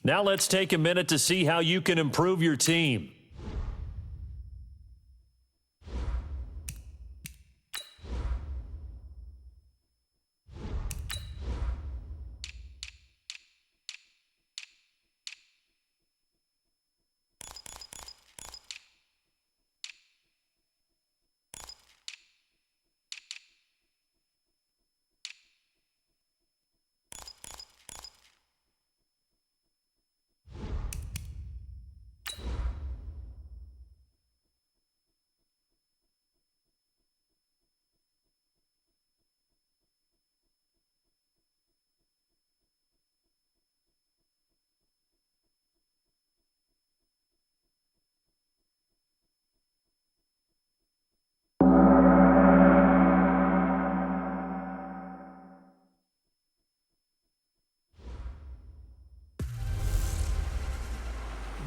Now let's take a minute to see how you can improve your team.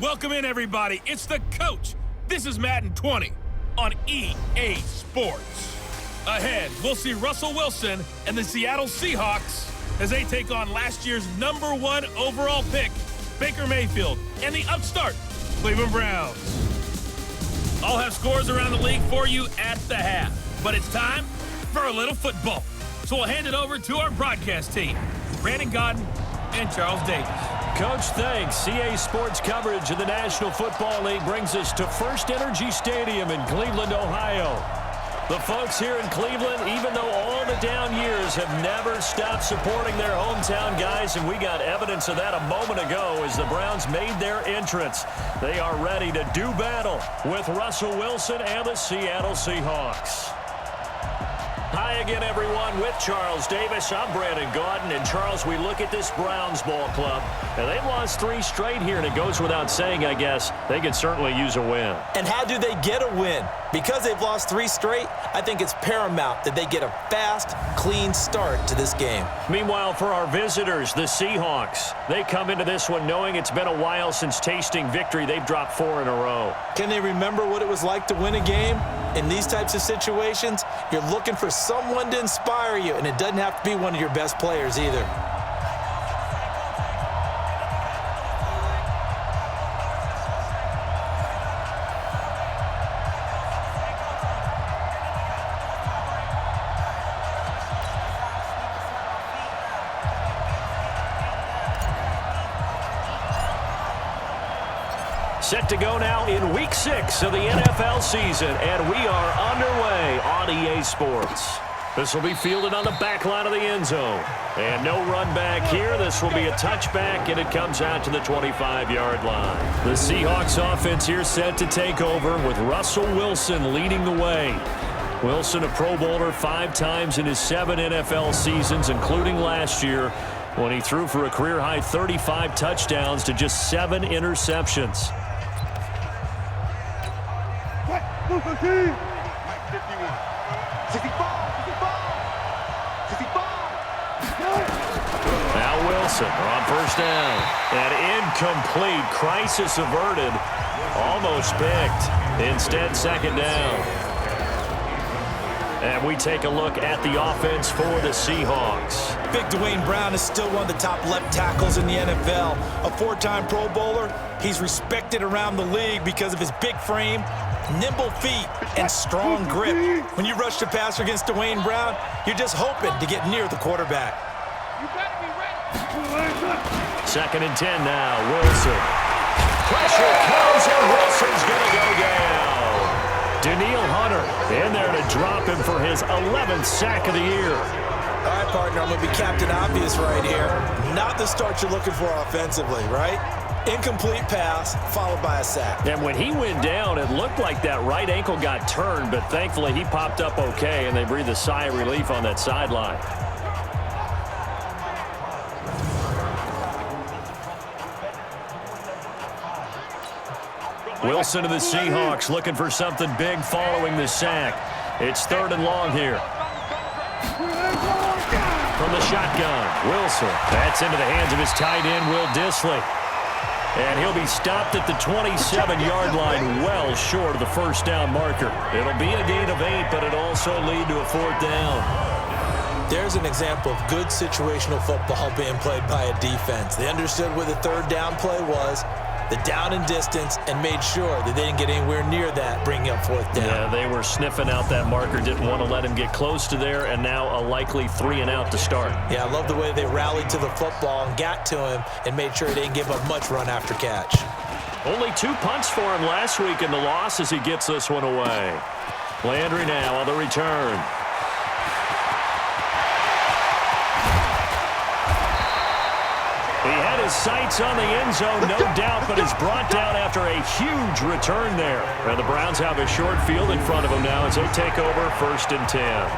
Welcome in, everybody. It's the coach. This is Madden 20 on EA Sports. Ahead, we'll see Russell Wilson and the Seattle Seahawks as they take on last year's #1 overall pick, Baker Mayfield, and the upstart Cleveland Browns. I'll have scores around the league for you at the half, but it's time for a little football. So we'll hand it over to our broadcast team, Brandon Godden and Charles Davis. Coach, thanks. CA Sports coverage of the National Football League brings us to First Energy Stadium in Cleveland, Ohio. The folks here in Cleveland, even though all the down years, have never stopped supporting their hometown guys, and we got evidence of that a moment ago as the Browns made their entrance. They are ready to do battle with Russell Wilson and the Seattle Seahawks. Hi again, everyone. With Charles Davis, I'm Brandon Godden. And, Charles, we look at this Browns ball club, and they've lost 3 straight here, and it goes without saying, I guess, they could certainly use a win. And how do they get a win? Because they've lost 3 straight, I think it's paramount that they get a fast, clean start to this game. Meanwhile, for our visitors, the Seahawks, they come into this one knowing it's been a while since tasting victory. They've dropped 4 in a row. Can they remember what it was like to win a game? In these types of situations, you're looking for someone to inspire you, and it doesn't have to be one of your best players either. Set to go now in Week 6 of the NFL season, and we are underway on EA Sports. This will be fielded on the back line of the end zone. And no run back here. This will be a touchback, and it comes out to the 25-yard line. The Seahawks offense here set to take over with Russell Wilson leading the way. Wilson, a Pro Bowler 5 times in his 7 NFL seasons, including last year, when he threw for a career-high 35 touchdowns to just 7 interceptions. Now Wilson on first down. An incomplete, crisis averted, almost picked. Instead, second down. And we take a look at the offense for the Seahawks. Big Dwayne Brown is still one of the top left tackles in the NFL. A 4-time Pro Bowler, he's respected around the league because of his big frame, nimble feet, and strong grip. When you rush the passer against Dwayne Brown, you're just hoping to get near the quarterback. You better be ready. Second and 10 now, Wilson. Pressure comes, and Wilson's going to go down. Danielle Hunter in there to drop him for his 11th sack of the year. All right, partner, I'm going to be Captain Obvious right here. Not the start you're looking for offensively, right? Incomplete pass followed by a sack. And when he went down, it looked like that right ankle got turned, but thankfully he popped up okay, and they breathed a sigh of relief on that sideline. Wilson to the Seahawks looking for something big following the sack. It's 3rd and long here. From the shotgun, Wilson. That's into the hands of his tight end, Will Dissly. And he'll be stopped at the 27-yard line, well short of the first down marker. It'll be a gain of 8, but it'll also lead to a 4th down. There's an example of good situational football being played by a defense. They understood where the third down play was, the down and distance, and made sure that they didn't get anywhere near that, bringing up fourth down. Yeah, they were sniffing out that marker, didn't want to let him get close to there, and now a likely 3-and-out to start. Yeah, I love the way they rallied to the football and got to him and made sure they didn't give up much run after catch. Only 2 punts for him last week in the loss as he gets this one away. Landry now on the return. He had his sights on the end zone, no doubt, but is brought down after a huge return there. And the Browns have a short field in front of them now as they take over 1st and 10.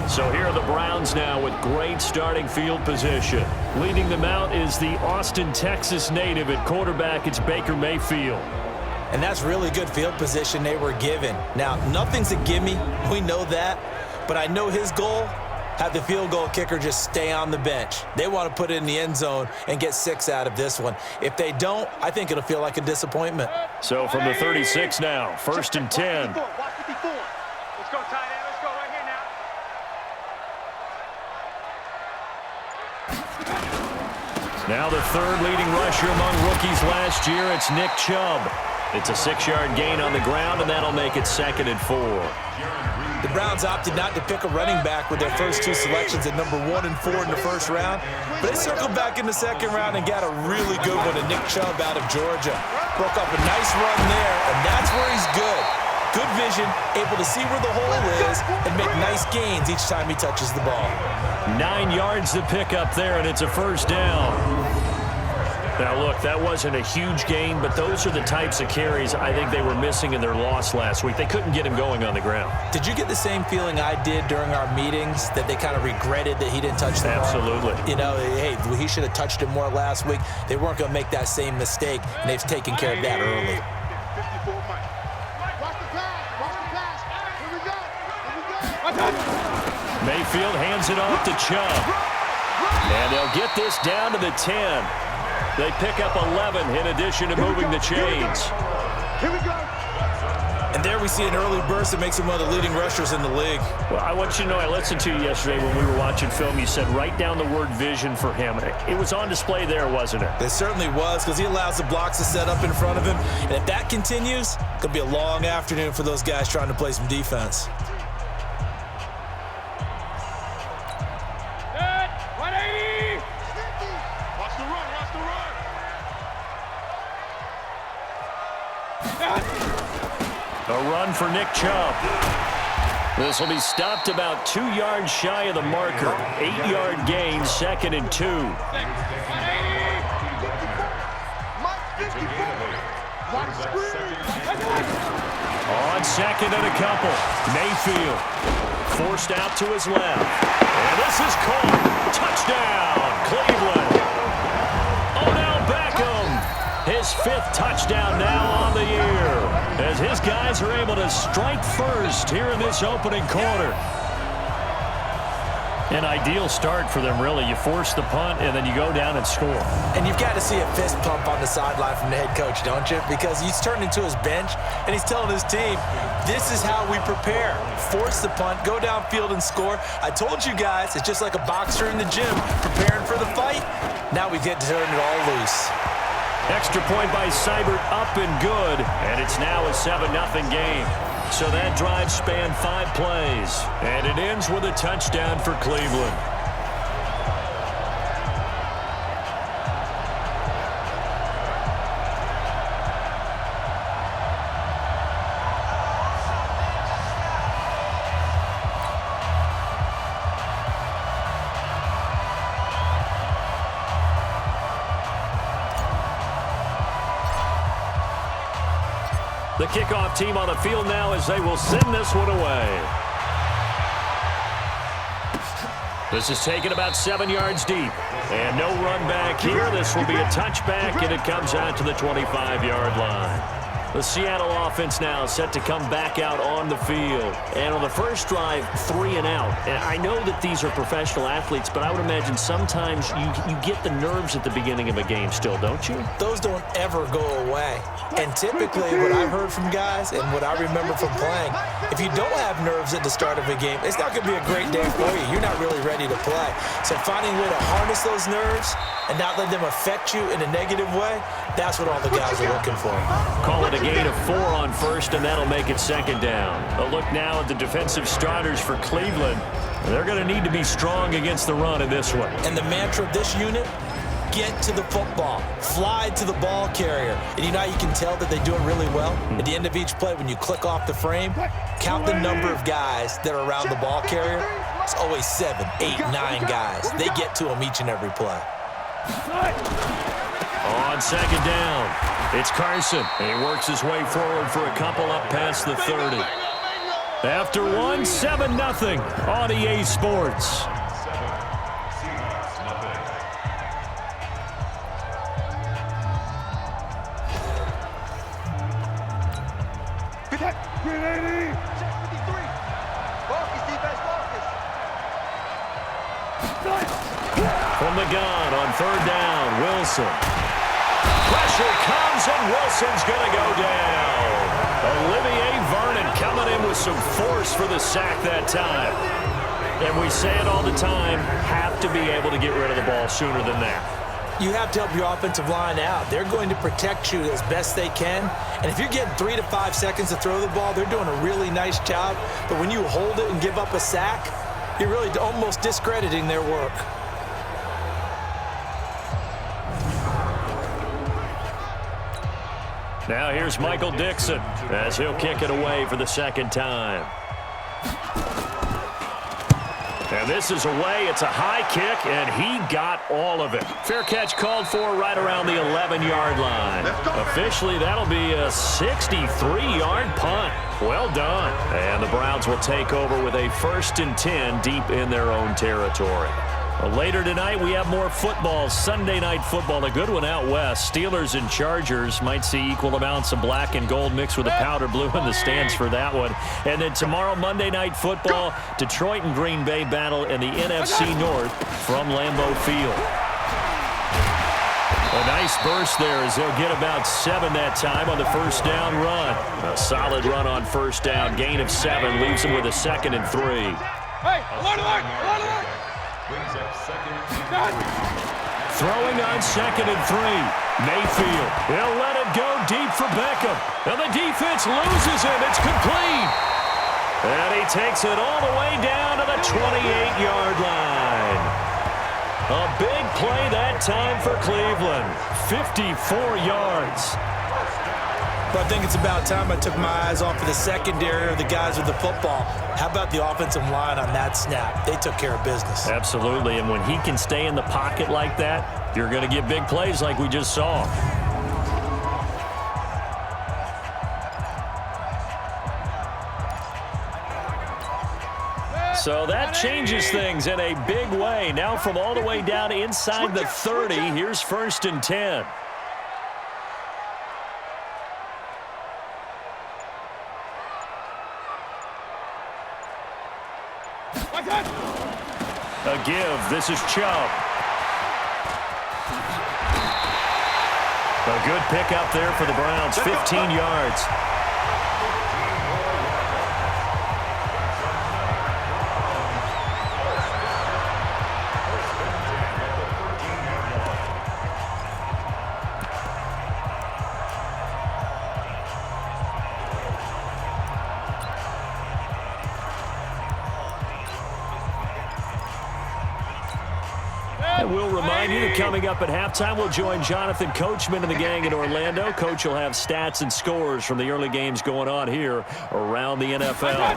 So here are the Browns now with great starting field position. Leading them out is the Austin, Texas native at quarterback. It's Baker Mayfield. And that's really good field position they were given. Now, nothing's a gimme. We know that. But I know his goal, have the field goal kicker just stay on the bench. They want to put it in the end zone and get 6 out of this one. If they don't, I think it'll feel like a disappointment. So from the 36 now, 1st and 10. Watch 54. Let's go, tight end. Let's go right here now. Now the third leading rusher among rookies last year, it's Nick Chubb. It's a 6-yard gain on the ground, and that'll make it 2nd and 4. The Browns opted not to pick a running back with their first 2 selections at number 1 and 4 in the first round, but they circled back in the second round and got a really good one to Nick Chubb out of Georgia. Broke up a nice run there, and that's where he's good. Good vision, able to see where the hole is, and make nice gains each time he touches the ball. 9 yards to pick up there, and it's a 1st down. Now, look, that wasn't a huge gain, but those are the types of carries I think they were missing in their loss last week. They couldn't get him going on the ground. Did you get the same feeling I did during our meetings, that they kind of regretted that he didn't touch the ball? Absolutely. You know, hey, he should have touched it more last week. They weren't going to make that same mistake, and they've taken care of that early. 54 Mike. Watch the pass. Watch the pass. Here we go. Here we go. Mayfield hands it off to Chubb. And they'll get this down to the 10. They pick up 11 in addition to moving the chains. Here we go. And there we see an early burst that makes him one of the leading rushers in the league. Well, I want you to know, I listened to you yesterday when we were watching film. You said write down the word vision for him. It was on display there, wasn't it? It certainly was, because he allows the blocks to set up in front of him. And if that continues, it could be a long afternoon for those guys trying to play some defense. Good. 180. Watch the run. Watch the run. A run for Nick Chubb. This will be stopped about 2 yards shy of the marker. 8-yard gain, 2nd and 2. 180. Mike 54. Watch screen. On 2nd and a couple. Mayfield forced out to his left. And this is caught. Touchdown, Cleveland. Odell Beckham. His 5th touchdown now on the year, as his guys are able to strike first here in this opening quarter. An ideal start for them, really. You force the punt, and then you go down and score. And you've got to see a fist pump on the sideline from the head coach, don't you? Because he's turned into his bench, and he's telling his team, this is how we prepare. Force the punt, go downfield and score. I told you guys, it's just like a boxer in the gym preparing for the fight. Now we get to turn it all loose. Extra point by Seibert, up and good, and it's now a 7-0 game. So that drive spanned 5 plays, and it ends with a touchdown for Cleveland. The kickoff team on the field now as they will send this one away. This is taken about 7 yards deep. And no run back here. This will be a touchback, and it comes out to the 25-yard line. The Seattle offense now set to come back out on the field. And on the first drive, 3 and out. And I know that these are professional athletes, but I would imagine sometimes you get the nerves at the beginning of a game still, don't you? Those don't ever go away. And typically what I've heard from guys and what I remember from playing, if you don't have nerves at the start of a game, it's not going to be a great day for you. You're not really ready to play. So finding a way to harness those nerves and not let them affect you in a negative way, that's what all the guys are looking for. Call it a gain of 4 on first, and that'll make it 2nd down. A look now at the defensive starters for Cleveland. They're going to need to be strong against the run in this one. And the mantra of this unit, get to the football, fly to the ball carrier. And you know how you can tell that they do it really well? At the end of each play, when you click off the frame, count the number of guys that are around the ball carrier. It's always 7, 8, 9 guys. They get to them each and every play. On 2nd down, it's Carson, and he works his way forward for a couple up past the 30. After 1, 7-0 on EA Sports. From the gun on 3rd down, Wilson. Pressure comes, and Wilson's going to go down. Olivier Vernon coming in with some force for the sack that time. And we say it all the time, have to be able to get rid of the ball sooner than that. You have to help your offensive line out. They're going to protect you as best they can. And if you're getting 3 to 5 seconds to throw the ball, they're doing a really nice job. But when you hold it and give up a sack, you're really almost discrediting their work. Now here's Michael Dixon as he'll kick it away for the 2nd time. And this is away. It's a high kick, and he got all of it. Fair catch called for right around the 11-yard line. Officially, that'll be a 63-yard punt. Well done. And the Browns will take over with a 1st and 10 deep in their own territory. Later tonight, we have more football. Sunday night football, a good one out west. Steelers and Chargers might see equal amounts of black and gold mixed with a powder blue in the stands for that one. And then tomorrow, Monday night football, Detroit and Green Bay battle in the NFC North from Lambeau Field. A nice burst there as they'll get about 7 that time on the 1st down run. A solid run on 1st down. Gain of 7 leaves them with a 2nd and 3. Hey, alert! Throwing on 2nd and 3. Mayfield. He'll let it go deep for Beckham. And the defense loses him. It's complete. And he takes it all the way down to the 28-yard line. A big play that time for Cleveland. 54 yards. But I think it's about time I took my eyes off of the secondary or the guys with the football. How about the offensive line on that snap? They took care of business. Absolutely, and when he can stay in the pocket like that, you're going to get big plays like we just saw. So that changes things in a big way. Now from all the way down inside the 30, here's 1st and 10. A give. This is Chubb. A good pickup there for the Browns. 15 yards. We'll remind you that coming up at halftime, we'll join Jonathan Coachman and the gang in Orlando. Coach will have stats and scores from the early games going on here around the NFL.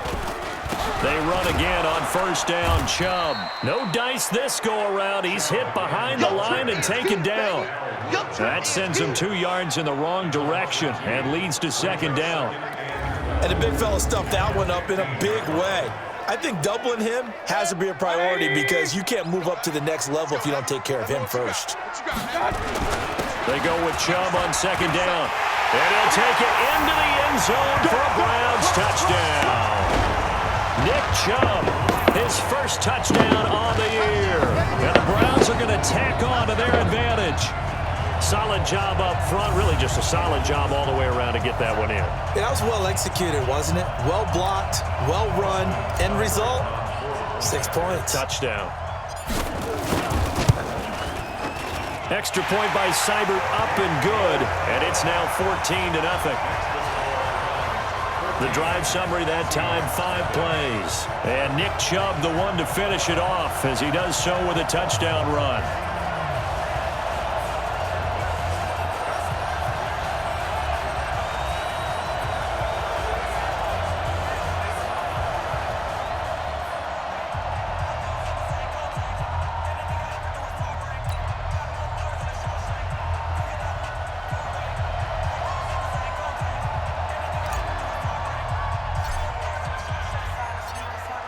They run again on 1st down. Chubb. No dice this go-around. He's hit behind the line and taken down. That sends him 2 yards in the wrong direction and leads to 2nd down. And the big fella stuffed that one up in a big way. I think doubling him has to be a priority because you can't move up to the next level if you don't take care of him first. They go with Chubb on 2nd down. And he'll take it into the end zone for a Browns touchdown. Nick Chubb, his first touchdown on the year. And the Browns are going to tack on to their advantage. Solid job up front, really just a solid job all the way around to get that one in. Yeah, that was well executed, wasn't it? Well blocked, well run. End result, 6 points. Touchdown. Extra point by Seibert, up and good, and it's now 14-0. The drive summary that time, 5 plays. And Nick Chubb, the one to finish it off, as he does so with a touchdown run.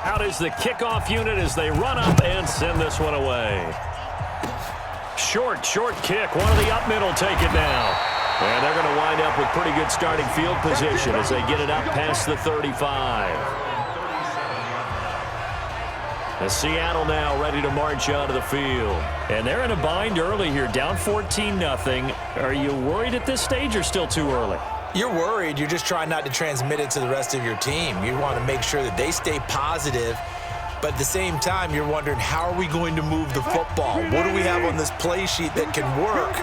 Out is the kickoff unit as they run up and send this one away. Short kick. One of the up middle take it now. And they're going to wind up with pretty good starting field position as they get it up past the 35. As Seattle now ready to march onto the field. And they're in a bind early here, down 14-0. Are you worried at this stage or still too early? You're worried. You're just trying not to transmit it to the rest of your team. You want to make sure that they stay positive, but at the same time, you're wondering, how are we going to move the football? What do we have on this play sheet that can work?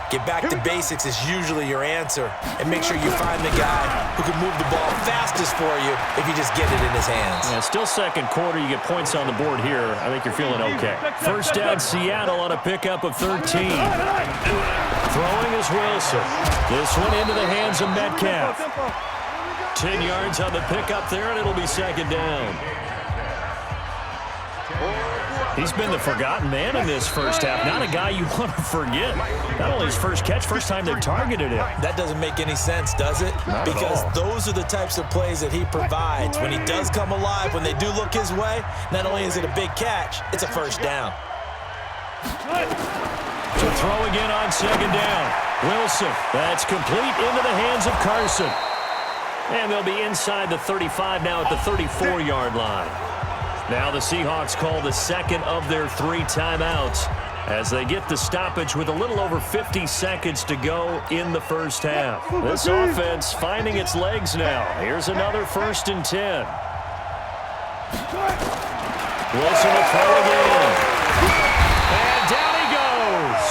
Get back to basics is usually your answer, and make sure you find the guy who can move the ball fastest for you if you just get it in his hands. Yeah, still second quarter. You get points on the board here. I think you're feeling okay. First down, Seattle on a pickup of 13. Throwing is Wilson. This one into the hands of Metcalf. 10 yards on the pickup there, and it'll be second down. He's been the forgotten man in this first half. Not a guy you want to forget. Not only his first catch, first time they've targeted him. That doesn't make any sense, does it? Not because at all. those are the types of plays that he provides. When he does come alive, when they do look his way, not only is it a big catch, it's a first down. To throw again on second down. Wilson, that's complete into the hands of Carson. And they'll be inside the 35 now at the 34-yard line. Now the Seahawks call the second of their 3 timeouts as they get the stoppage with a little over 50 seconds to go in the first half. This offense finding its legs now. Here's another 1st and 10. Wilson will throw again. And down he goes.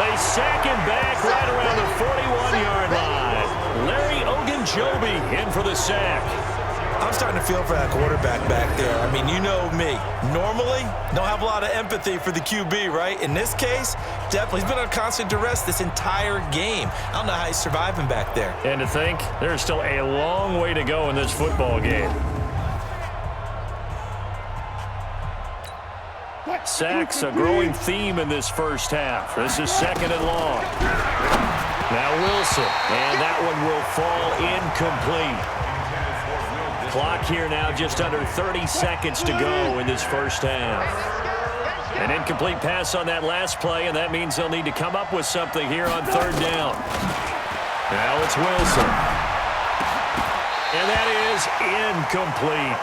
They sack him back right around the 41-yard line. Larry Ogunjobi in for the sack. I'm starting to feel for that quarterback back there. I mean, you know me. Normally, don't have a lot of empathy for the QB, right? In this case, definitely. He's been on constant duress this entire game. I don't know how he's surviving back there. And to think, there's still a long way to go in this football game. Sacks, a growing theme in this first half. This is second and long. Now Wilson, and that one will fall incomplete. Clock here now just under 30 seconds to go in this first half. An incomplete pass on that last play, and that means they'll need to come up with something here on third down. Now it's Wilson. And that is incomplete.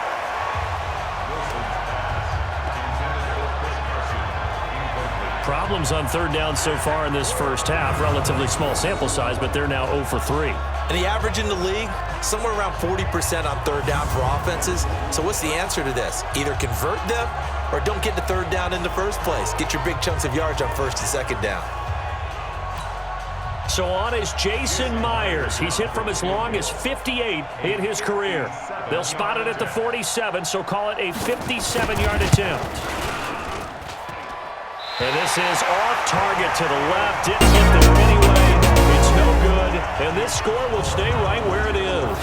Problems on third down so far in this first half. Relatively small sample size, but they're now 0 for 3. And the average in the league, somewhere around 40% on third down for offenses. So what's the answer to this? Either convert them or don't get to third down in the first place. Get your big chunks of yards on first and second down. So on is Jason Myers. He's hit from as long as 58 in his career. They'll spot it at the 47, so call it a 57-yard attempt. And this is off target to the left. Didn't get there anyway. It's no good. And this score will stay right where it is.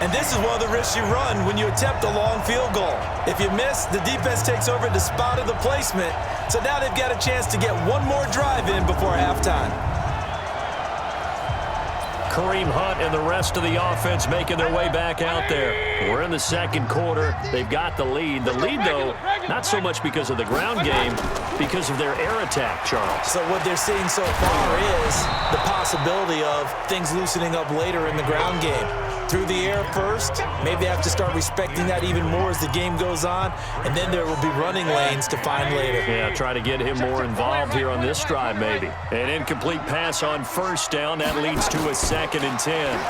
And this is one of the risks you run when you attempt a long field goal. If you miss, the defense takes over the spot of the placement. So now they've got a chance to get one more drive in before halftime. Kareem Hunt and the rest of the offense making their way back out there. We're in the second quarter. They've got the lead. The lead, though, Not so much because of the ground game, because of their air attack, Charles. So what they're seeing so far is the possibility of things loosening up later in the ground game. Through the air first, maybe they have to start respecting that even more as the game goes on, and then there will be running lanes to find later. Yeah, try to get him more involved here on this drive maybe. An incomplete pass on first down. That leads to a 2nd and 10.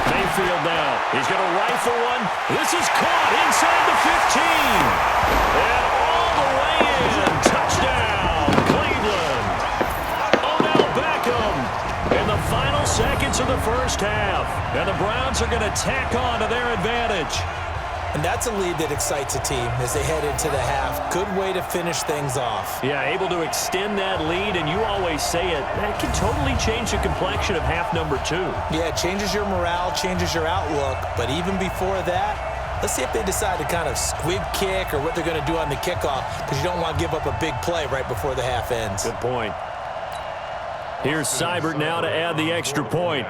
Mayfield now. He's going to rifle one. This is caught inside the 15. And all the way in. Touchdown, Cleveland. Odell Beckham in the final seconds of the first half. And the Browns are going to tack on to their advantage. And that's a lead that excites a team as they head into the half. Good way to finish things off. Yeah, able to extend that lead, and you always say it, that can totally change the complexion of half number 2. Yeah, it changes your morale, changes your outlook. But even before that, let's see if they decide to kind of squib kick or what they're going to do on the kickoff, because you don't want to give up a big play right before the half ends. Good point. Here's Seibert now to add the extra point.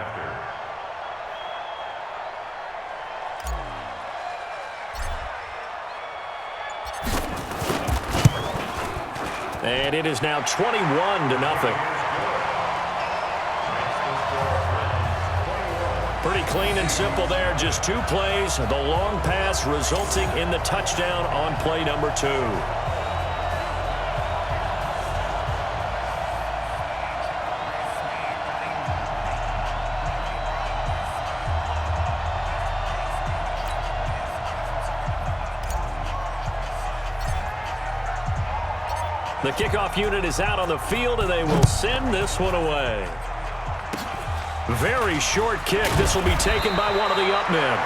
And it is now 21-0. Pretty clean and simple there. Just 2 plays. The long pass resulting in the touchdown on play number 2. The kickoff unit is out on the field, and they will send this one away. Very short kick. This will be taken by one of the up men.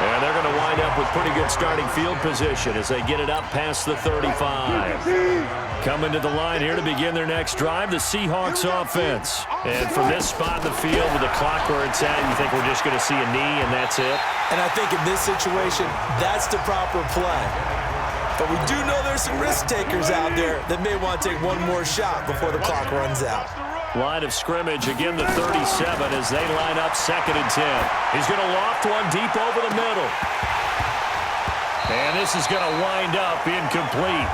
And they're going to wind up with pretty good starting field position as they get it up past the 35. Coming to the line here to begin their next drive, the Seahawks offense. And from this spot in the field with the clock where it's at, you think we're just going to see a knee and that's it? And I think in this situation, that's the proper play. But we do know there's some risk takers out there that may want to take one more shot before the clock runs out. Line of scrimmage, again the 37 as they line up 2nd and 10. He's going to loft one deep over the middle. And this is going to wind up incomplete.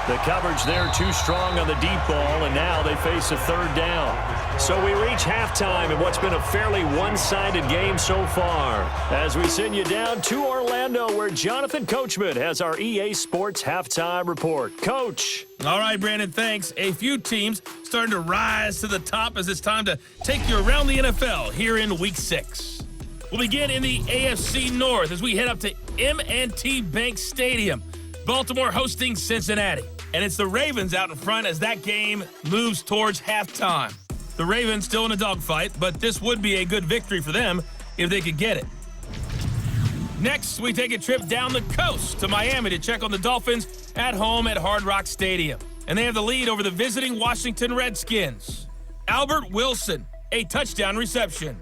The coverage there too strong on the deep ball, and now they face a 3rd down. So we reach halftime in what's been a fairly one-sided game so far. As we send you down to Orlando, where Jonathan Coachman has our EA Sports Halftime Report. Coach. All right, Brandon, thanks. A few teams starting to rise to the top as it's time to take you around the NFL here in Week 6. We'll begin in the AFC North as we head up to M&T Bank Stadium. Baltimore hosting Cincinnati. And it's the Ravens out in front as that game moves towards halftime. The Ravens still in a dogfight, but this would be a good victory for them if they could get it. Next, we take a trip down the coast to Miami to check on the Dolphins at home at Hard Rock Stadium. And they have the lead over the visiting Washington Redskins. Albert Wilson, a touchdown reception.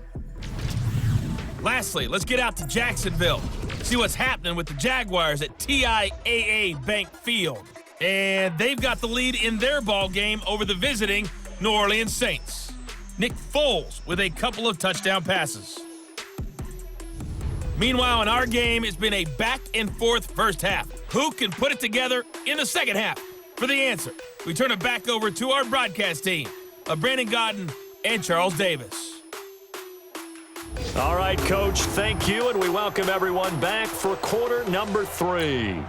Lastly, let's get out to Jacksonville. See what's happening with the Jaguars at TIAA Bank Field. And they've got the lead in their ball game over the visiting New Orleans Saints. Nick Foles with a couple of touchdown passes. Meanwhile, in our game, it's been a back-and-forth first half. Who can put it together in the second half? For the answer, we turn it back over to our broadcast team of Brandon Godden and Charles Davis. All right, Coach, thank you, and we welcome everyone back for quarter number 3.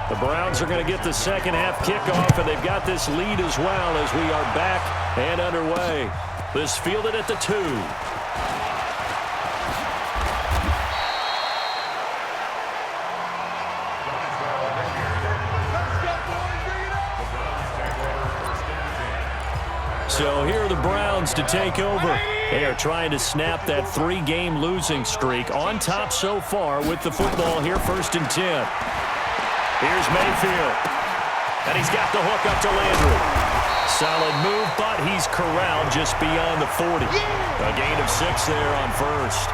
The Browns are going to get the second half kickoff, and they've got this lead as well as we are back and underway. This fielded at the 2. So here are the Browns to take over. They are trying to snap that 3-game losing streak on top so far with the football here, 1st and 10. Here's Mayfield, and he's got the hook up to Landry. Solid move, but he's corralled just beyond the 40. A gain of 6 there on 1st.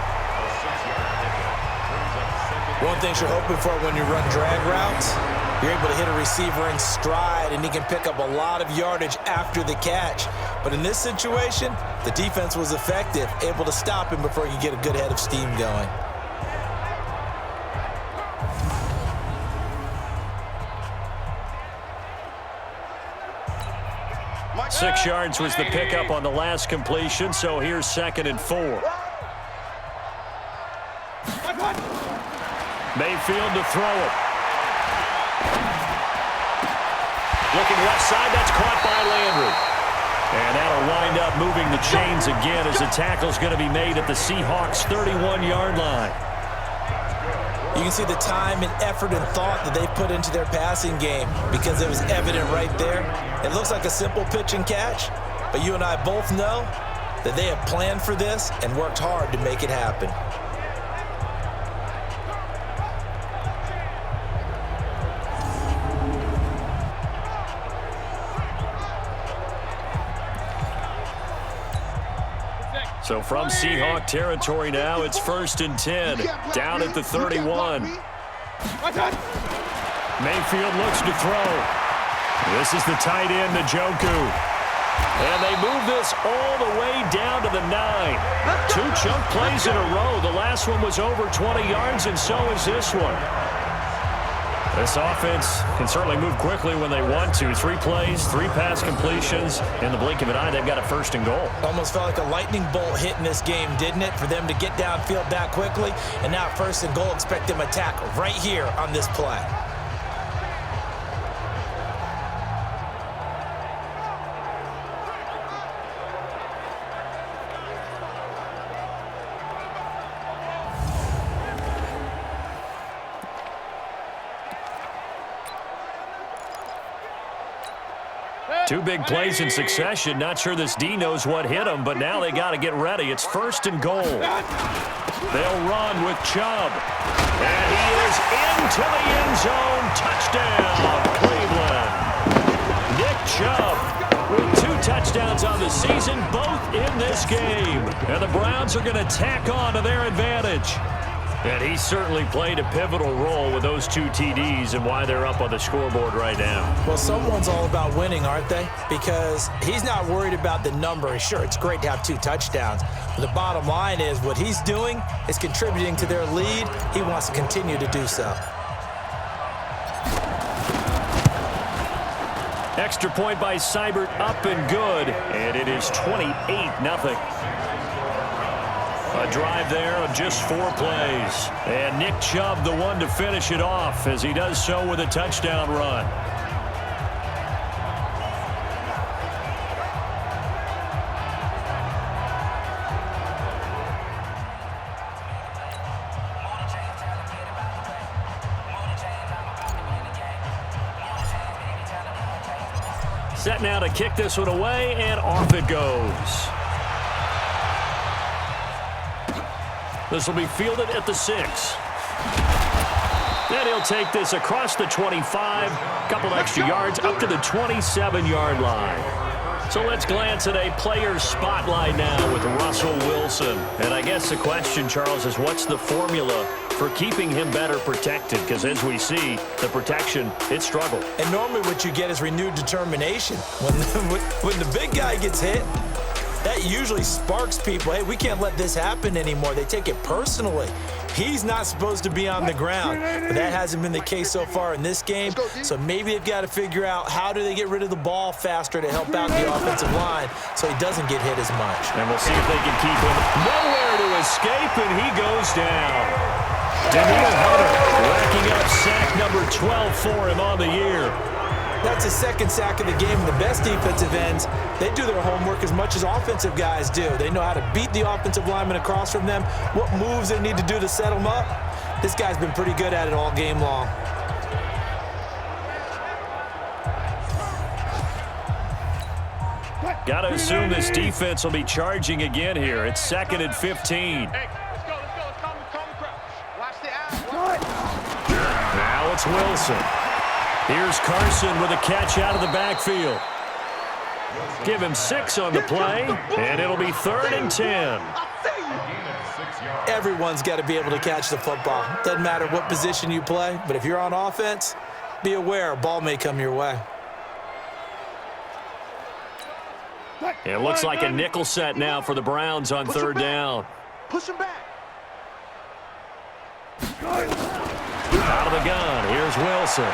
One thing you're hoping for when you run drag routes, you're able to hit a receiver in stride, and he can pick up a lot of yardage after the catch. But in this situation, the defense was effective, able to stop him before he could get a good head of steam going. 6 yards was the pickup on the last completion, so here's 2nd and 4. Mayfield to throw it. Looking left side, that's caught by Landry. And that'll wind up moving the chains again as the tackle's going to be made at the Seahawks' 31-yard line. You can see the time and effort and thought that they put into their passing game because it was evident right there. It looks like a simple pitch and catch, but you and I both know that they have planned for this and worked hard to make it happen. So from Seahawk territory now, it's 1st and 10, down at the 31. Mayfield looks to throw. This is the tight end, Njoku. And they move this all the way down to the 9. 2 chunk plays in a row. The last one was over 20 yards, and so is this one. This offense can certainly move quickly when they want to. 3 plays, 3 pass completions. In the blink of an eye, they've got a 1st and goal. Almost felt like a lightning bolt hit in this game, didn't it? For them to get downfield that quickly. And now 1st and goal, expect them to attack right here on this play. Two big plays in succession. Not sure this D knows what hit him, but now they got to get ready. It's 1st and goal. They'll run with Chubb. And he is into the end zone. Touchdown, Cleveland. Nick Chubb with 2 touchdowns on the season, both in this game. And the Browns are going to tack on to their advantage. And he certainly played a pivotal role with those 2 TDs and why they're up on the scoreboard right now. Well, someone's all about winning, aren't they? Because he's not worried about the number. Sure, it's great to have 2 touchdowns. But the bottom line is what he's doing is contributing to their lead. He wants to continue to do so. Extra point by Seibert, up and good. And it is 28-0. A drive there of just 4 plays. And Nick Chubb, the one to finish it off, as he does so with a touchdown run. Set now to kick this one away, and off it goes. This will be fielded at the 6. Then he'll take this across the 25, couple extra yards, up to the 27-yard line. So let's glance at a player spotlight now with Russell Wilson. And I guess the question, Charles, is what's the formula for keeping him better protected? Because as we see, the protection, it struggled. And normally what you get is renewed determination. When the big guy gets hit, that usually sparks people. Hey, we can't let this happen anymore. They take it personally. He's not supposed to be on the ground, but that hasn't been the case so far in this game. So maybe they've got to figure out how do they get rid of the ball faster to help out the offensive line so he doesn't get hit as much. And we'll see if they can keep him nowhere to escape, and he goes down. Danielle Hunter racking up sack number 12 for him on the year. That's his 2nd sack of the game. The best defensive ends, they do their homework as much as offensive guys do. They know how to beat the offensive lineman across from them, what moves they need to do to set them up. This guy's been pretty good at it all game long. Got to assume this defense will be charging again here. It's 2nd and 15. Hey, let's go. Let's calm the crowd. Watch the eye. Now it's Wilson. Here's Carson with a catch out of the backfield. Give him 6 on the play, and it'll be 3rd and 10. Everyone's got to be able to catch the football. Doesn't matter what position you play, but if you're on offense, be aware a ball may come your way. It looks like a nickel set now for the Browns on 3rd down. Push him back. Out of the gun, here's Wilson.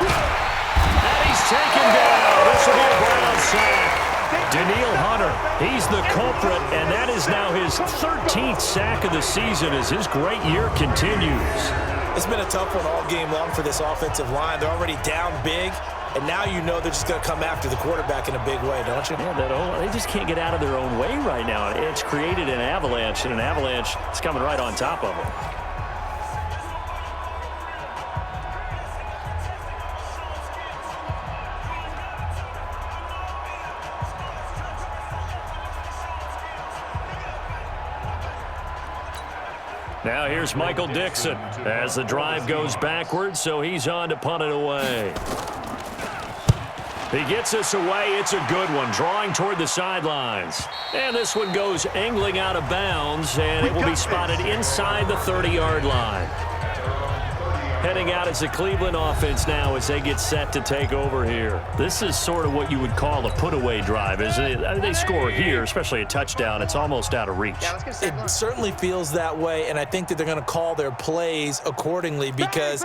And he's taken down. This will be a Brown sack. Danielle Hunter, he's the culprit, and that is now his 13th sack of the season as his great year continues. It's been a tough one all game long for this offensive line. They're already down big, and now you know they're just going to come after the quarterback in a big way, don't you? Yeah, they just can't get out of their own way right now. It's created an avalanche, and an avalanche is coming right on top of them. Now here's Michael Dixon as the drive goes backwards, so he's on to punt it away. He gets us away. It's a good one, drawing toward the sidelines. And this one goes angling out of bounds, and it will be spotted inside the 30-yard line. Heading out as the Cleveland offense now as they get set to take over here. This is sort of what you would call a put-away drive, isn't it? They score here, especially a touchdown. It's almost out of reach. It certainly feels that way, and I think that they're going to call their plays accordingly because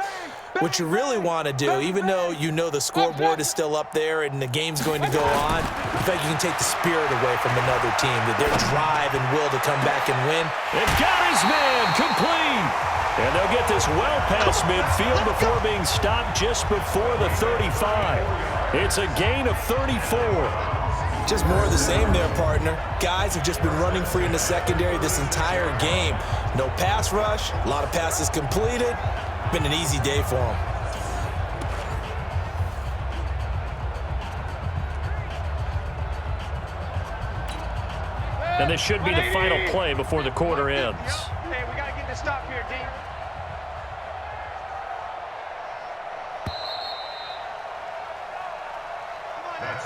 what you really want to do, even though you know the scoreboard is still up there and the game's going to go on, in fact, you can take the spirit away from another team, that their drive and will to come back and win. They've got his man complete. And they'll get this well past midfield before being stopped just before the 35. It's a gain of 34. Just more of the same there, partner. Guys have just been running free in the secondary this entire game. No pass rush, a lot of passes completed. Been an easy day for them. And this should be the final play before the quarter ends. Hey, we got to get this stop here, D.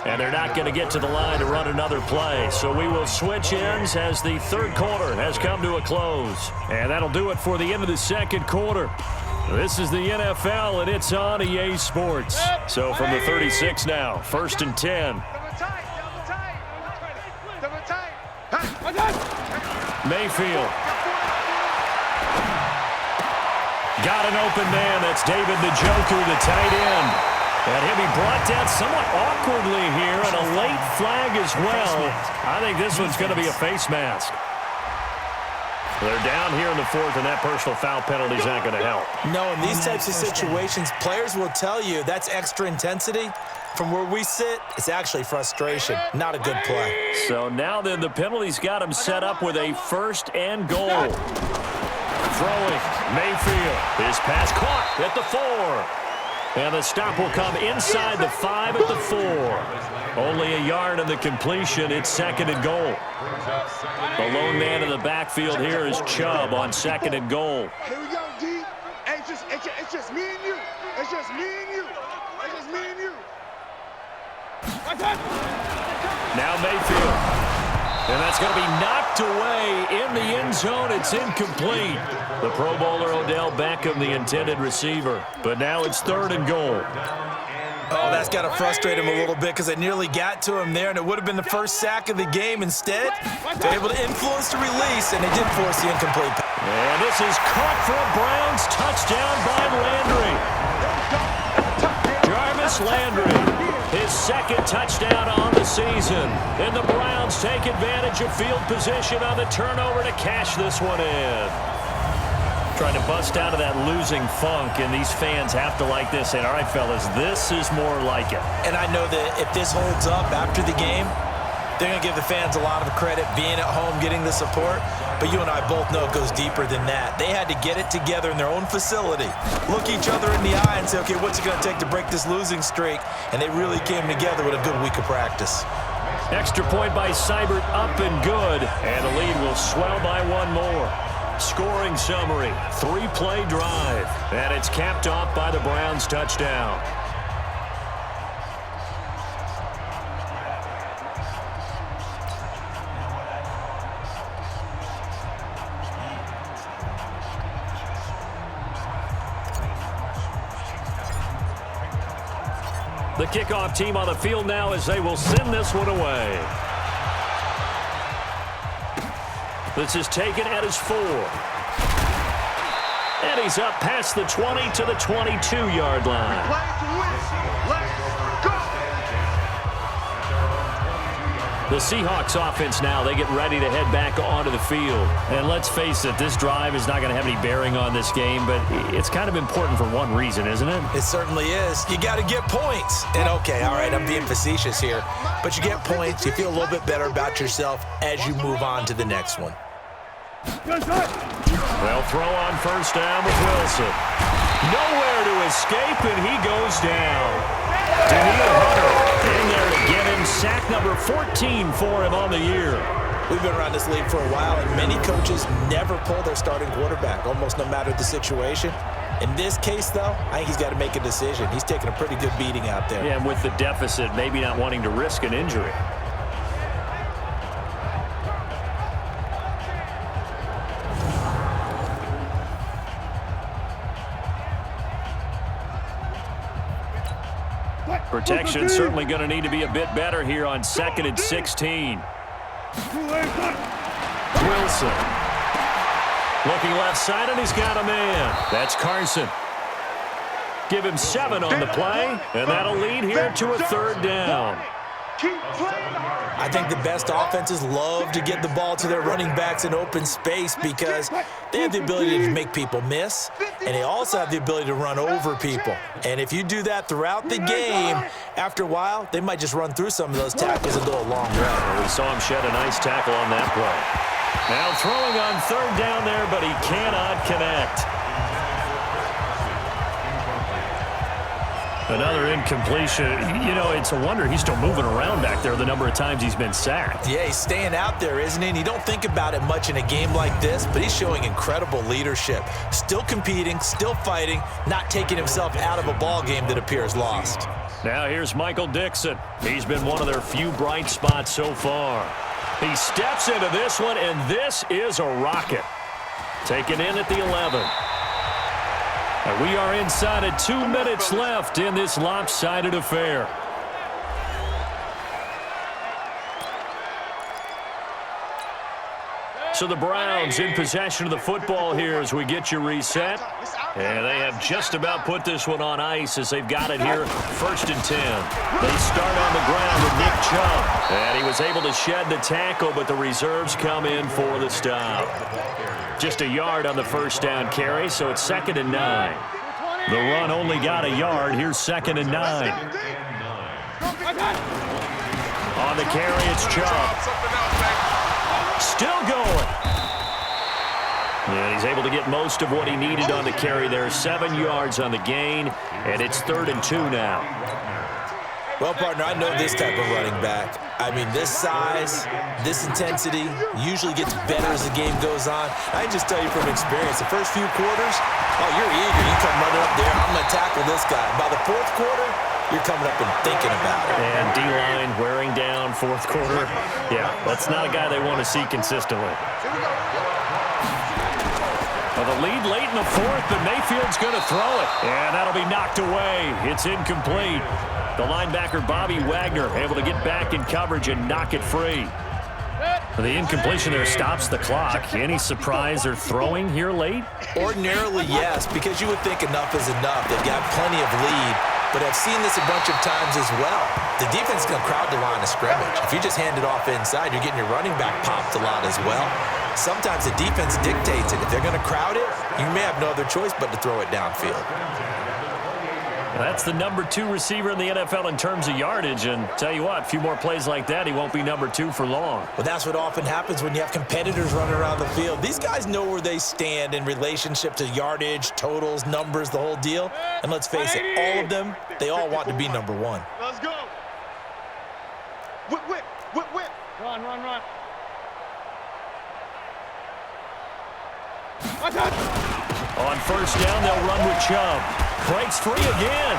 And they're not going to get to the line to run another play. So we will switch ends as the third quarter has come to a close. And that'll do it for the end of the second quarter. This is the NFL, and it's on EA Sports. So from the 36 now, 1st and 10. Mayfield. Got an open man. That's David Njoku, the tight end. And he'll be brought down somewhat awkwardly here, and a late flag as well. I think this one's going to be a face mask. They're down here in the fourth, and that personal foul penalty is not going to help. No, in these types of situations, players will tell you that's extra intensity. From where we sit, it's actually frustration, not a good play. So now then, the penalty's got him set up with a 1st and goal. Throwing, Mayfield. His pass caught at the 4. And the stop will come inside the 5 at the 4. Only a yard on the completion. It's 2nd and goal. The lone man in the backfield here is Chubb on 2nd and goal. Here we go, D. Hey, it's just me and you. It's just me and you. It's just me and you. Now Mayfield. And that's going to be knocked away in the end zone. It's incomplete. The Pro Bowler Odell Beckham, the intended receiver. But now it's 3rd and goal. Oh, that's got to frustrate him a little bit because I nearly got to him there, and it would have been the first sack of the game. Instead, they're able to influence the release, and they did force the incomplete pass. And this is caught for a Browns touchdown by Landry. Jarvis Landry. His 2nd touchdown on the season. And the Browns take advantage of field position on the turnover to cash this one in. Trying to bust out of that losing funk, and these fans have to like this. And all right, fellas, this is more like it. And I know that if this holds up after the game, they're going to give the fans a lot of credit being at home, getting the support. But you and I both know it goes deeper than that. They had to get it together in their own facility, look each other in the eye and say, okay, what's it going to take to break this losing streak? And they really came together with a good week of practice. Extra point by Seibert, up and good. And the lead will swell by one more. Scoring summary, 3-play drive. And it's capped off by the Browns touchdown. The kickoff team on the field now as they will send this one away. This is taken at his 4. And he's up past the 20 to the 22-yard line. The Seahawks offense now, they get ready to head back onto the field. And let's face it, this drive is not going to have any bearing on this game, but it's kind of important for one reason, isn't it? It certainly is. You got to get points. And okay, all right, I'm being facetious here, but you get points, you feel a little bit better about yourself as you move on to the next one. They'll throw on first down with Wilson. Nowhere to escape, and he goes down. Danielle Hunter in there to get him. Sack number 14 for him on the year. We've been around this league for a while, and many coaches never pull their starting quarterback, almost no matter the situation. In this case, though, I think he's got to make a decision. He's taking a pretty good beating out there. Yeah, and with the deficit, maybe not wanting to risk an injury. Protection certainly going to need to be a bit better here on 2nd and 16. Wilson. Looking left side, and he's got a man. That's Carson. Give him 7 on the play, and that'll lead here to a 3rd down. I think the best offenses love to get the ball to their running backs in open space because they have the ability to make people miss, and they also have the ability to run over people. And if you do that throughout the game, after a while, they might just run through some of those tackles and go a long way. We saw him shed a nice tackle on that play. Now throwing on 3rd down there, but he cannot connect. Another incompletion. You know, it's a wonder he's still moving around back there the number of times he's been sacked. Yeah, he's staying out there, isn't he? And you don't think about it much in a game like this, but he's showing incredible leadership. Still competing, still fighting, not taking himself out of a ball game that appears lost. Now here's Michael Dixon. He's been one of their few bright spots so far. He steps into this one, and this is a rocket. Taken in at the 11. And we are inside of 2 minutes left in this lopsided affair. So the Browns in possession of the football here as we get you reset. And they have just about put this one on ice as they've got it here 1st and 10. They start on the ground with Nick Chubb. And he was able to shed the tackle, but the reserves come in for the stop. Just a yard on the 1st down carry, so it's 2nd and 9. The run only got a yard. Here's 2nd and 9. On the carry, it's Chubb. Still going. And he's able to get most of what he needed on the carry there. 7 yards on the gain, and it's 3rd and 2 now. Well, partner, I know this type of running back. I mean, this size, this intensity usually gets better as the game goes on. I can just tell you from experience, the first few quarters, oh, you're eager. You come running up there, I'm going to tackle this guy. By the 4th quarter, you're coming up and thinking about it. And D-line wearing down 4th quarter. Yeah, that's not a guy they want to see consistently. Well, the lead late in the 4th, but Mayfield's going to throw it. And that'll be knocked away. It's incomplete. The linebacker, Bobby Wagner, able to get back in coverage and knock it free. The incompletion there stops the clock. Any surprise they're throwing here late? Ordinarily, yes, because you would think enough is enough. They've got plenty of lead, but I've seen this a bunch of times as well. The defense is going to crowd the line of scrimmage. If you just hand it off inside, you're getting your running back popped a lot as well. Sometimes the defense dictates it. If they're going to crowd it, you may have no other choice but to throw it downfield. That's the number 2 receiver in the NFL in terms of yardage, and tell you what, a few more plays like that, he won't be number 2 for long. Well, that's what often happens when you have competitors running around the field. These guys know where they stand in relationship to yardage, totals, numbers, the whole deal. And let's face it, all of them, they all want to be number 1. Let's go. Whip, whip, whip, whip. Run, run, run. On 1st down, they'll run with Chubb. Breaks free again.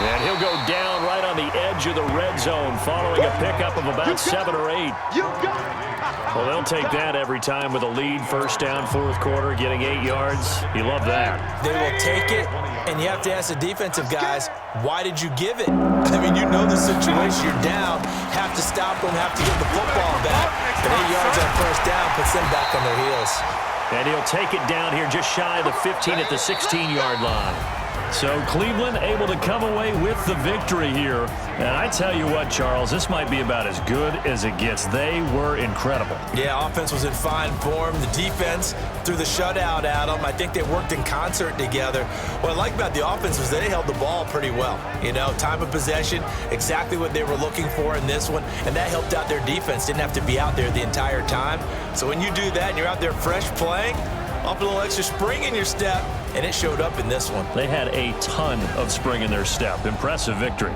And he'll go down right on the edge of the red zone following a pickup of about 7 or 8. Well, they'll take that every time with a lead. 1st down, 4th quarter, getting 8 yards. You love that. They will take it, and you have to ask the defensive guys, why did you give it? I mean, you know the situation. You're down. Have to stop them, have to get the football back. But 8 yards on 1st down puts them back on their heels. And he'll take it down here just shy of the 15 at the 16-yard line. So Cleveland able to come away with the victory here. And I tell you what, Charles, this might be about as good as it gets. They were incredible. Yeah, offense was in fine form. The defense threw the shutout at them. I think they worked in concert together. What I like about the offense was they held the ball pretty well. You know, time of possession, exactly what they were looking for in this one, and that helped out their defense. Didn't have to be out there the entire time. So when you do that and you're out there fresh playing, up a little extra spring in your step, and it showed up in this one. They had a ton of spring in their step. Impressive victory.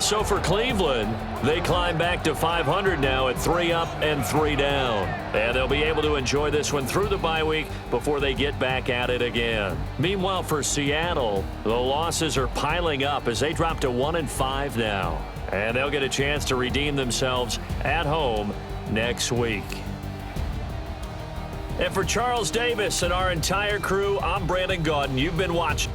So for Cleveland, they climb back to 500 now at 3 up and 3 down. And they'll be able to enjoy this one through the bye week before they get back at it again. Meanwhile, for Seattle, the losses are piling up as they drop to 1-5 now. And they'll get a chance to redeem themselves at home next week. And for Charles Davis and our entire crew, I'm Brandon Gaudin. You've been watching